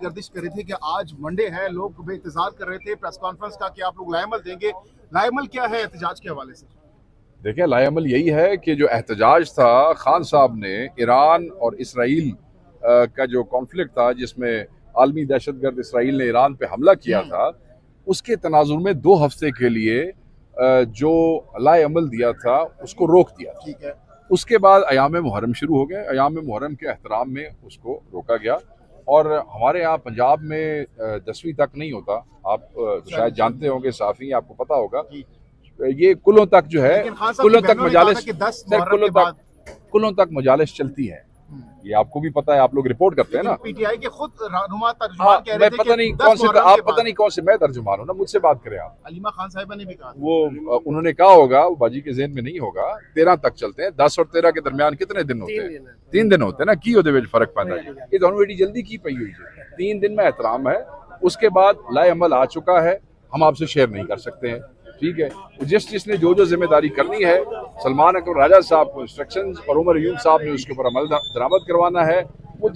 गर्दिश कर रहे थे कि आज मंडे है, लोग इंतजार कर रहे थे प्रेस कॉन्फ्रेंस का कि आप लोग लाएमल देंगे। लाएमल क्या है एहतजाज के हवाले से? देखिए, लाएमल यही है कि जो एहतजाज था, खान साहब ने ईरान और इसराइल का जो कॉन्फ्लिक्ट था, जिसमें आलमी दहशतगर्द इसराइल ने ईरान पे हमला किया था, उसके तनाजुर में 2 हफ्ते के लिए जो लाएमल दिया था उसको रोक दिया। ठीक है। उसके बाद अयाम मुहर्रम शुरू हो गए। अयाम मुहर्रम के एहतराम में उसको रोका गया। और हमारे यहाँ पंजाब में 10वीं तक नहीं होता, आप शायद जानते होंगे, साफ़ी आपको पता होगा। ये कुलों तक जो है, कुलों तक मजालिस चलती है। ये आपको भी पता है, आप लोग रिपोर्ट करते हैं ना। पीटीआई के खुद रहनुमा तर्जुमान कह रहे थे पता नहीं कौन से, आप पता नहीं कौन से, मैं तर्जुमान हूँ ना, मुझसे बात करें आप। अलीमा खान साहिबा ने भी कहा, वो उन्होंने कहा होगा, वो बाजी के ज़हन में नहीं होगा। 13 तक चलते हैं। 10 और 13 के दरमियान कितने दिन होते हैं? 3 दिन होते हैं ना। की ਉਹਦੇ ਵਿੱਚ फर्क पैदा है। ये दोनों बेटी जल्दी की पई हुई है। 3 दिन में एहतराम है। उसके बाद लाएमल आ चुका है, हम आपसे शेयर नहीं कर सकते हैं। ठीक है, जिसने जो जिम्मेदारी करनी है, सलमान अकबर राजा साहब को इंस्ट्रक्शंस और उमर यून साहब ने उसके ऊपर अमल दरामद करवाना है, वो